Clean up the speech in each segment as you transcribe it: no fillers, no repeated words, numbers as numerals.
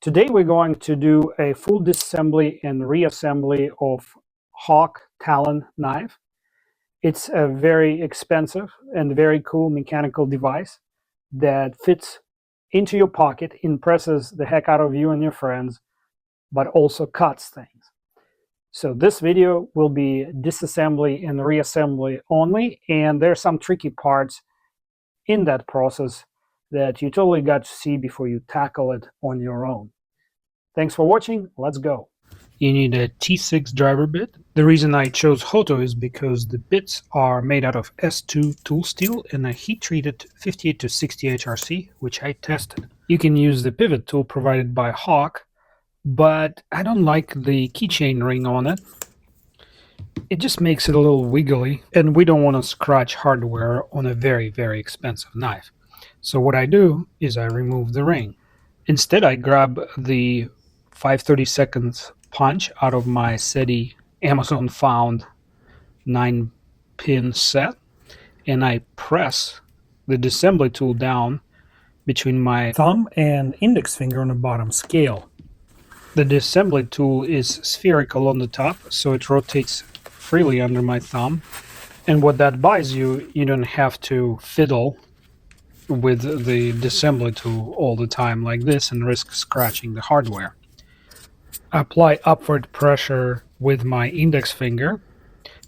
Today we're going to do a full disassembly and reassembly of Hawk Talon knife. It's a very expensive and very cool mechanical device that fits into your pocket, impresses the heck out of you and your friends, but also cuts things. So this video will be disassembly and reassembly only, and there's some tricky parts in that process that you totally got to see before you tackle it on your own. Thanks for watching. Let's go. You need a T6 driver bit. The reason I chose Hoto is because the bits are made out of S2 tool steel and a heat-treated 58 to 60 HRC, which I tested. You can use the pivot tool provided by Hawk, but I don't like the keychain ring on it. It just makes it a little wiggly, and we don't want to scratch hardware on a very, very expensive knife. So what I do is I remove the ring. Instead, I grab the 5/32 punch out of my SETI Amazon found 9-pin set, and I press the disassembly tool down between my thumb and index finger on the bottom scale. The disassembly tool is spherical on the top, so it rotates freely under my thumb, and what that buys you, you don't have to fiddle with the disassembly tool all the time like this and risk scratching the hardware. I apply upward pressure with my index finger,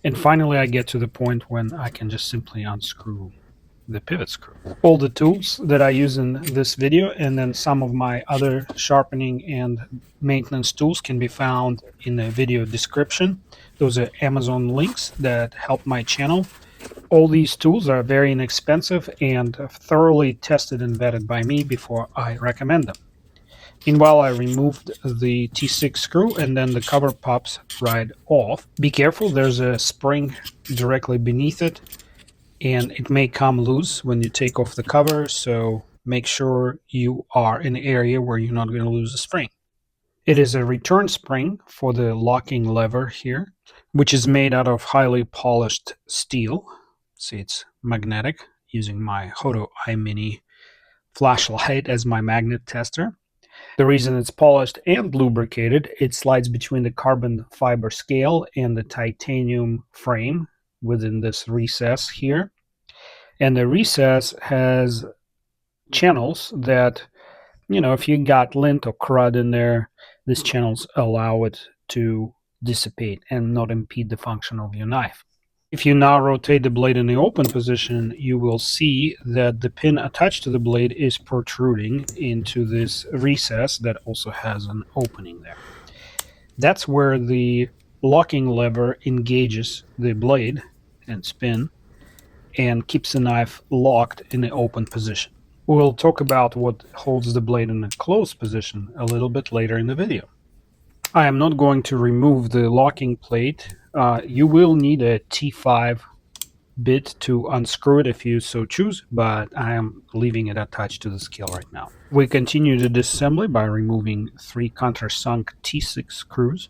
and finally I get to the point when I can just simply unscrew the pivot screw. All the tools that I use in this video and then some of my other sharpening and maintenance tools can be found in the video description. Those are Amazon links that help my channel. All these tools are very inexpensive and thoroughly tested and vetted by me before I recommend them. Meanwhile, I removed the T6 screw and then the cover pops right off. Be careful, there's a spring directly beneath it and it may come loose when you take off the cover, so make sure you are in an area where you're not going to lose the spring. It is a return spring for the locking lever here, which is made out of highly polished steel. See, it's magnetic, using my Hoto iMini flashlight as my magnet tester. The reason it's polished and lubricated, it slides between the carbon fiber scale and the titanium frame within this recess here. And the recess has channels that, if you got lint or crud in there, these channels allow it to dissipate and not impede the function of your knife. If you now rotate the blade in the open position, you will see that the pin attached to the blade is protruding into this recess that also has an opening there. That's where the locking lever engages the blade and spin and keeps the knife locked in the open position. We'll talk about what holds the blade in a closed position a little bit later in the video. I am not going to remove the locking plate. You will need a T5 bit to unscrew it if you so choose, but I am leaving it attached to the scale right now. We continue the disassembly by removing 3 countersunk T6 screws,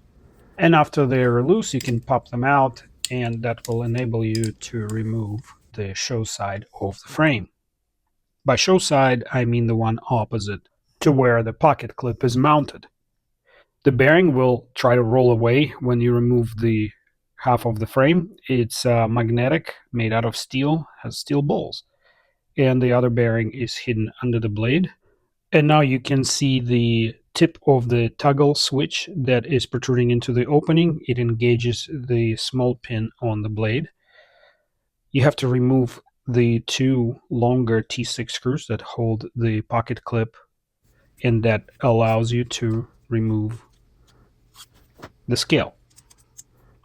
and after they are loose you can pop them out, and that will enable you to remove the show side of the frame. By show side I mean the one opposite to where the pocket clip is mounted. The bearing will try to roll away when you remove the half of the frame. It's magnetic, made out of steel, has steel balls, and the other bearing is hidden under the blade. And now you can see the tip of the toggle switch that is protruding into the opening. It engages the small pin on the blade. You have to remove the 2 longer T6 screws that hold the pocket clip, and that allows you to remove the scale.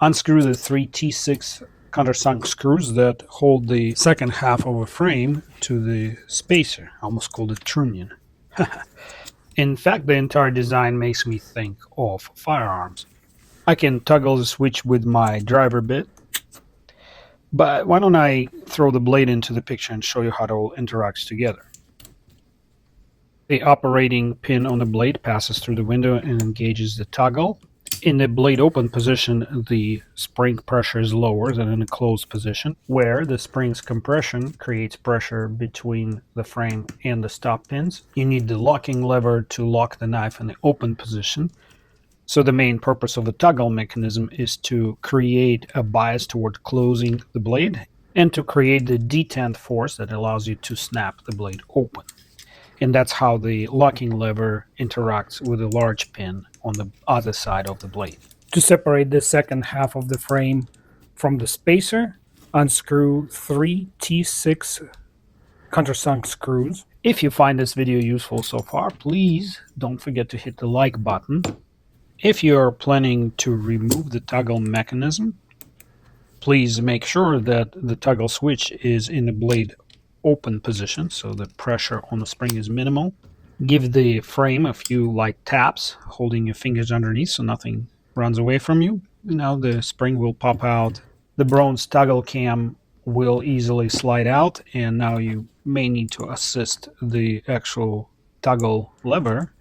Unscrew the 3 T6 countersunk screws that hold the second half of a frame to the spacer. I almost called it trunnion. In fact, the entire design makes me think of firearms. I can toggle the switch with my driver bit, but why don't I throw the blade into the picture and show you how it all interacts together. The operating pin on the blade passes through the window and engages the toggle, In the blade open position, the spring pressure is lower than in a closed position, where the spring's compression creates pressure between the frame and the stop pins. You need the locking lever to lock the knife in the open position. So the main purpose of the toggle mechanism is to create a bias toward closing the blade and to create the detent force that allows you to snap the blade open. And that's how the locking lever interacts with a large pin on the other side of the blade. To separate the second half of the frame from the spacer, unscrew 3 T6 countersunk screws. If you find this video useful so far, please don't forget to hit the like button. If you're planning to remove the toggle mechanism, please make sure that the toggle switch is in the blade open position, so the pressure on the spring is minimal. Give the frame a few light taps, holding your fingers underneath so nothing runs away from you. Now the spring will pop out. The bronze toggle cam will easily slide out, and now you may need to assist the actual toggle lever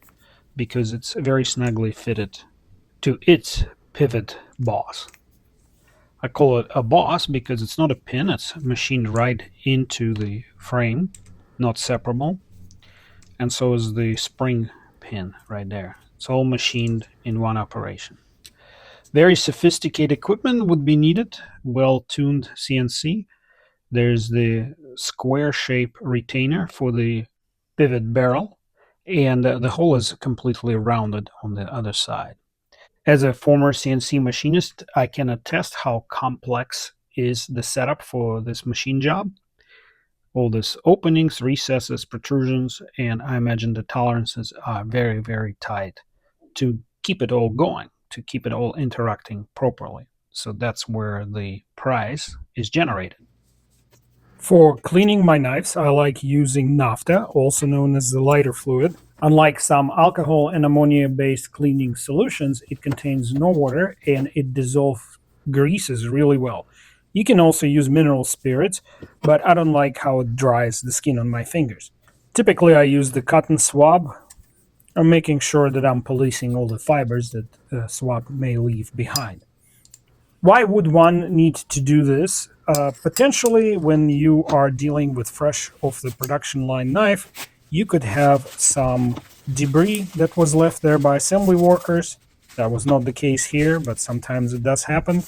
because it's very snugly fitted to its pivot boss. I call it a boss because it's not a pin, it's machined right into the frame, not separable. And so is the spring pin right there. It's all machined in one operation. Very sophisticated equipment would be needed, well-tuned CNC. There's the square shape retainer for the pivot barrel, and the hole is completely rounded on the other side. As a former CNC machinist, I can attest how complex is the setup for this machine job. All these openings, recesses, protrusions, and I imagine the tolerances are very, very tight to keep it all going, to keep it all interacting properly. So that's where the price is generated. For cleaning my knives, I like using naphtha, also known as the lighter fluid. Unlike some alcohol and ammonia-based cleaning solutions, it contains no water and it dissolves greases really well. You can also use mineral spirits, but I don't like how it dries the skin on my fingers. Typically, I use the cotton swab. I'm making sure that I'm policing all the fibers that the swab may leave behind. Why would one need to do this? Potentially, when you are dealing with fresh off the production line knife, you could have some debris that was left there by assembly workers. That was not the case here, but sometimes it does happen.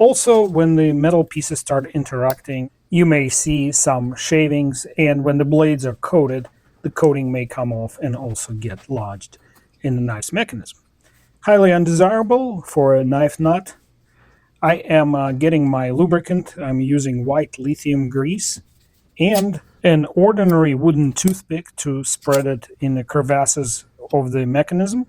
Also, when the metal pieces start interacting, you may see some shavings, and when the blades are coated, the coating may come off and also get lodged in the knife's mechanism. Highly undesirable for a knife nut. I am getting my lubricant. I'm using white lithium grease and an ordinary wooden toothpick to spread it in the crevasses of the mechanism.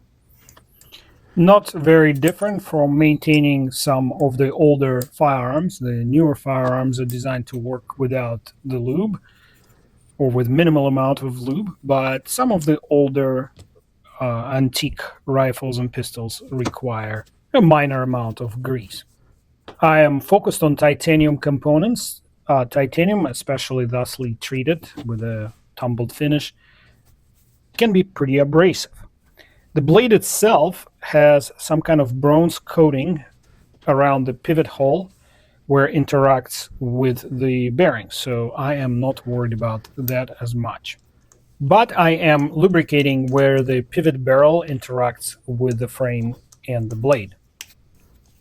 Not very different from maintaining some of the older firearms. The newer firearms are designed to work without the lube or with minimal amount of lube, but some of the older antique rifles and pistols require a minor amount of grease. I am focused on titanium components. Titanium, especially thusly treated with a tumbled finish, can be pretty abrasive. The blade itself has some kind of bronze coating around the pivot hole where it interacts with the bearing, so I am not worried about that as much. But I am lubricating where the pivot barrel interacts with the frame and the blade.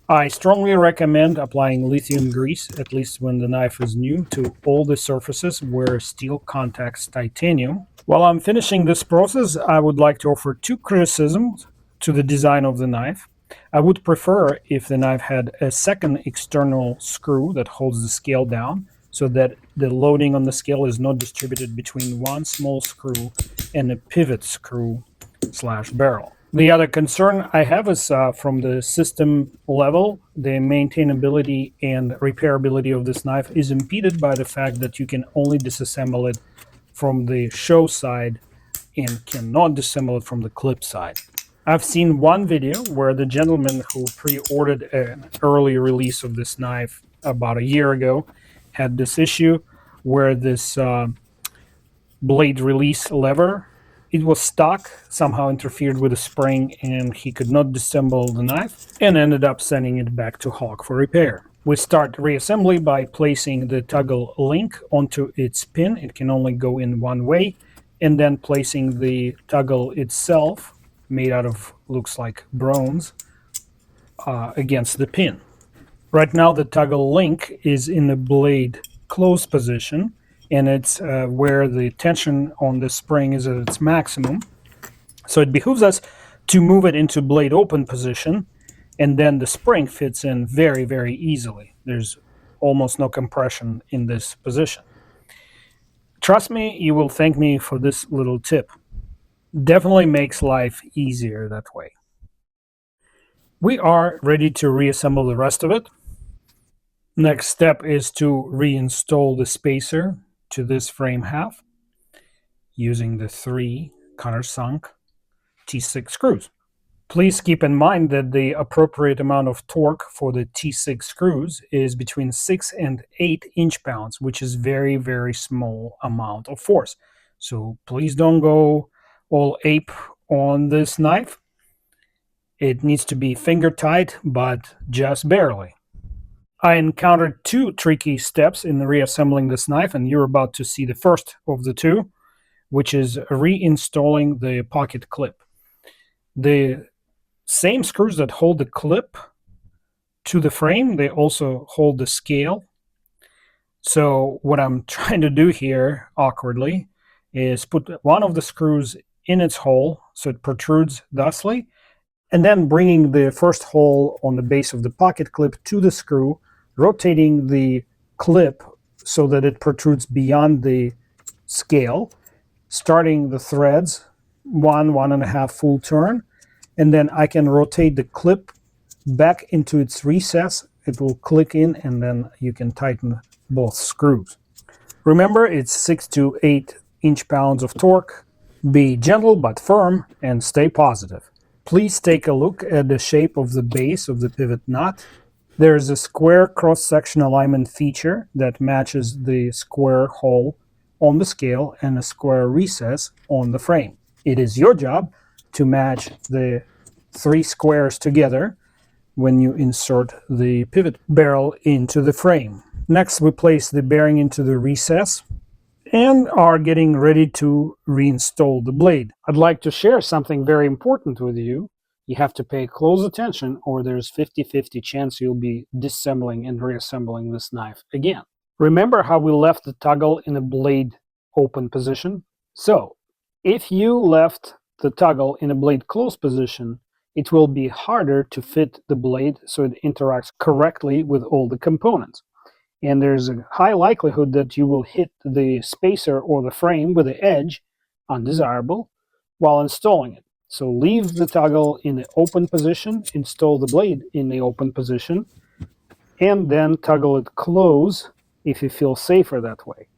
I strongly recommend applying lithium grease, at least when the knife is new, to all the surfaces where steel contacts titanium. While I'm finishing this process, I would like to offer 2 criticisms to the design of the knife. I would prefer if the knife had a second external screw that holds the scale down, so that the loading on the scale is not distributed between one small screw and a pivot screw / barrel. The other concern I have is from the system level, the maintainability and repairability of this knife is impeded by the fact that you can only disassemble it from the show side and cannot disassemble it from the clip side. I've seen one video where the gentleman who pre-ordered an early release of this knife about a year ago had this issue where this blade release lever it was stuck, somehow interfered with the spring, and he could not disassemble the knife and ended up sending it back to Hawk for repair. We start reassembly by placing the toggle link onto its pin. It can only go in one way, and then placing the toggle itself, made out of, looks like bronze, against the pin. Right now the toggle link is in the blade close position, and it's where the tension on the spring is at its maximum. So it behooves us to move it into blade open position, and then the spring fits in very, very easily. There's almost no compression in this position. Trust me, you will thank me for this little tip. Definitely makes life easier that way. We are ready to reassemble the rest of it. Next step is to reinstall the spacer to this frame half using the 3 countersunk T6 screws. Please keep in mind that the appropriate amount of torque for the T6 screws is between 6 and 8 inch-pounds, which is very, very small amount of force. So please don't go all ape on this knife. It needs to be finger tight, but just barely. I encountered 2 tricky steps in reassembling this knife, and you're about to see the first of the 2, which is reinstalling the pocket clip. The same screws that hold the clip to the frame, they also hold the scale. So what I'm trying to do here, awkwardly, is put one of the screws in its hole so it protrudes thusly, and then bringing the first hole on the base of the pocket clip to the screw, rotating the clip so that it protrudes beyond the scale, starting the threads 1.5 full turn, and then I can rotate the clip back into its recess. It will click in, and then you can tighten both screws. Remember, it's 6 to 8 inch-pounds of torque. Be gentle but firm and stay positive. Please take a look at the shape of the base of the pivot nut. There is a square cross-section alignment feature that matches the square hole on the scale and a square recess on the frame. It is your job to match the 3 squares together when you insert the pivot barrel into the frame. Next, we place the bearing into the recess and are getting ready to reinstall the blade. I'd like to share something very important with you. You have to pay close attention, or there's 50-50 chance you'll be disassembling and reassembling this knife again. Remember how we left the toggle in a blade open position? So, if you left the toggle in a blade closed position, it will be harder to fit the blade so it interacts correctly with all the components. And there's a high likelihood that you will hit the spacer or the frame with the edge, undesirable, while installing it. So leave the toggle in the open position, install the blade in the open position, and then toggle it close if you feel safer that way.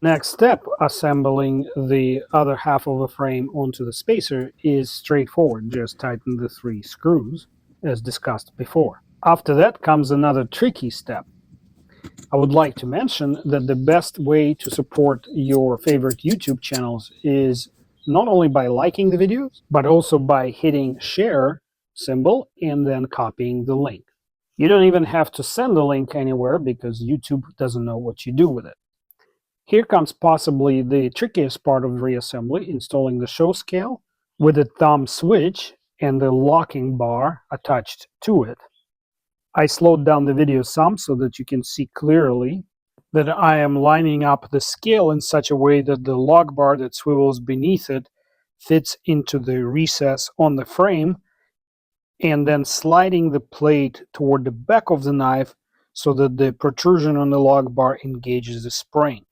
Next step, assembling the other half of the frame onto the spacer, is straightforward. Just tighten the 3 screws, as discussed before. After that comes another tricky step. I would like to mention that the best way to support your favorite YouTube channels is not only by liking the videos, but also by hitting share symbol and then copying the link. You don't even have to send the link anywhere because YouTube doesn't know what you do with it. Here comes possibly the trickiest part of reassembly, installing the show scale with a thumb switch and the locking bar attached to it. I slowed down the video some so that you can see clearly that I am lining up the scale in such a way that the lock bar that swivels beneath it fits into the recess on the frame, and then sliding the plate toward the back of the knife so that the protrusion on the lock bar engages the spring.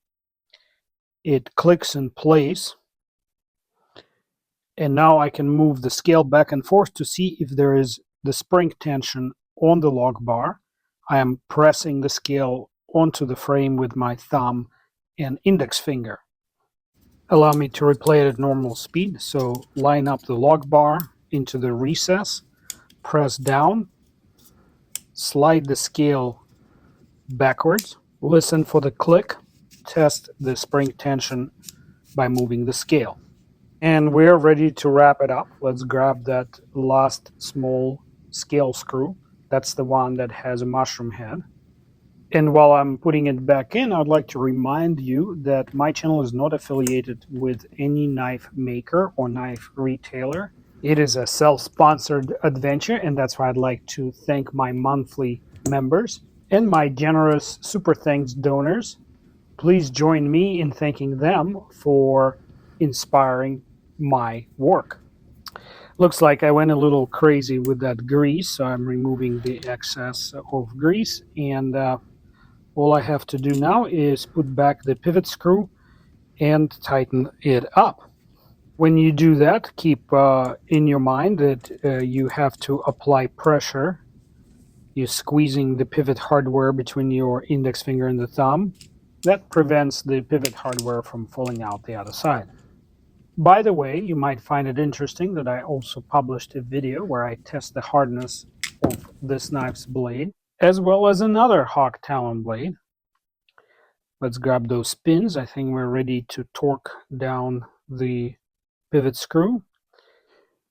It clicks in place, and now I can move the scale back and forth to see if there is the spring tension on the lock bar. I am pressing the scale onto the frame with my thumb and index finger. Allow me to replay it at normal speed. So line up the lock bar into the recess, press down, slide the scale backwards, listen for the click, test the spring tension by moving the scale. And we're ready to wrap it up. Let's grab that last small scale screw. That's the one that has a mushroom head. And while I'm putting it back in, I'd like to remind you that my channel is not affiliated with any knife maker or knife retailer. It is a self-sponsored adventure, and that's why I'd like to thank my monthly members and my generous super thanks donors. Please join me in thanking them for inspiring my work. Looks like I went a little crazy with that grease, so I'm removing the excess of grease, and all I have to do now is put back the pivot screw and tighten it up. When you do that, keep in your mind that you have to apply pressure. You're squeezing the pivot hardware between your index finger and the thumb. That prevents the pivot hardware from falling out the other side. By the way, you might find it interesting that I also published a video where I test the hardness of this knife's blade, as well as another Hawk Talon blade. Let's grab those pins. I think we're ready to torque down the pivot screw.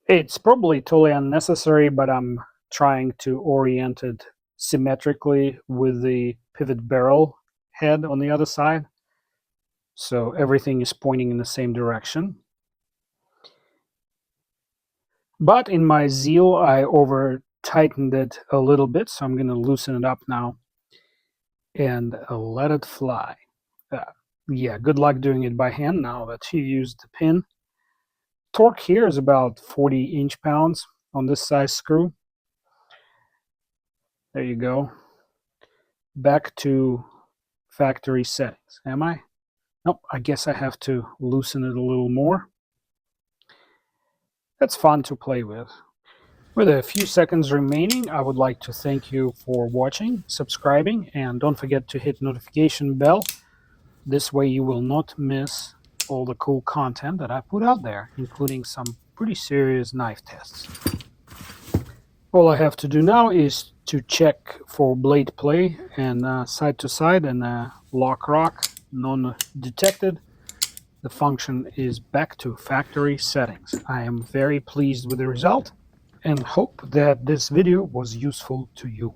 It's probably totally unnecessary, but I'm trying to orient it symmetrically with the pivot barrel head on the other side, so everything is pointing in the same direction. But in my zeal, I over tightened it a little bit, so I'm going to loosen it up now and let it fly. Yeah, good luck doing it by hand now that you used the pin. Torque here is about 40 inch-pounds on this size screw. There you go. Back to factory settings. Am I? Nope, I guess I have to loosen it a little more. That's fun to play with. With a few seconds remaining, I would like to thank you for watching, subscribing, and don't forget to hit notification bell. This way you will not miss all the cool content that I put out there, including some pretty serious knife tests. All I have to do now is to check for blade play and side to side and lock rock, none detected. The function is back to factory settings. I am very pleased with the result and hope that this video was useful to you.